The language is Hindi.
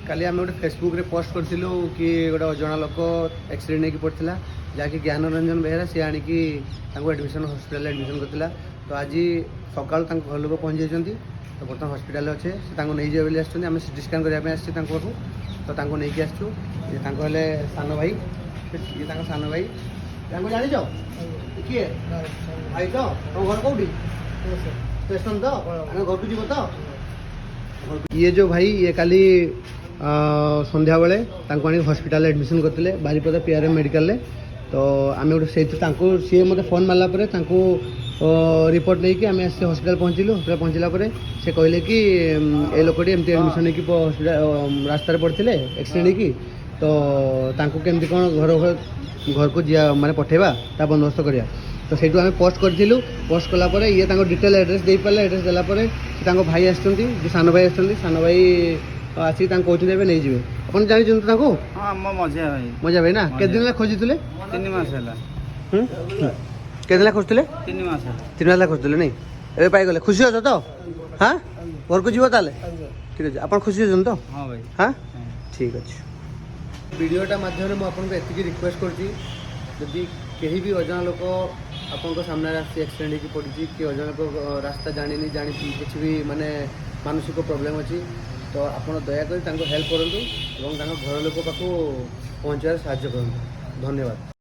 काली आम गोटे फेसबुक रे पोस्ट करूँ कि गोटे अजना लोक एक्सीडेंट नहीं पड़ता जहाँकि ज्ञान रंजन बेहेरा सी आणिकी एडमिशन हॉस्पिटल एडमिशन करता। तो आज सकाल घर लोक पहुँच जाइए तो बर्तमान हॉस्पिटल अच्छे से नहीं जाए बोली आम सीटी स्कान करने आसू तो नहीं आसचु ये सान भाई ये सान भाई जान किए भाई तो तुम घर कौटी स्टेशन तो घर को जीव तो ये जो भाई ये काली संध्या बेले हॉस्पिटल एडमिशन करते बारीपदा पीआरएम मेडिकल तो आम गोटे से सी मत फोन मारला रिपोर्ट नहीं कि आम आस हॉस्पिटल पहुँचलु हॉस्पिटल पहुँचला से कहले कि ए लोकटी एमती एडमिशन नहीं हॉस्पिटल रास्तार पड़ते एक्सीडेंट की तो केमती कौन घर को जा माने पठेबा ता बंदोबस्त करिया तो सेठू आम पोस्ट करूँ पोस्ट कलापर ये डिटेल एड्रेस दे पारे एड्रेस देलापर से भाई आसुँच जो सान भाई सान भाई आसिक कहते हैं नहीं जाए आप जानते हाँ मो मजा भाई मजा भाई ना के दिन खोजी 3 मास है के दिन खोजुले 3 मास 3 मास खोजुले नहीं ए पाई गले खुशी अच्छा तो हाँ घर को जीव ताले ठीक अच्छे आप खुशी अच्छा तो हाँ भाई हाँ ठीक अच्छे वीडियोटा माध्यम मुझे एति रिक्वेस्ट करी कहीं भी अजना लोक आपण सामने एक्सीडेंट की पड़ी कि अजना लोक रास्ता जानी जानी किसी भी माने मानसिक प्रॉब्लम अच्छी तो आप दयाकोरी हेल्प करूँ और घर लोक पाक पहुँचार साहाय्य करूँ। धन्यवाद।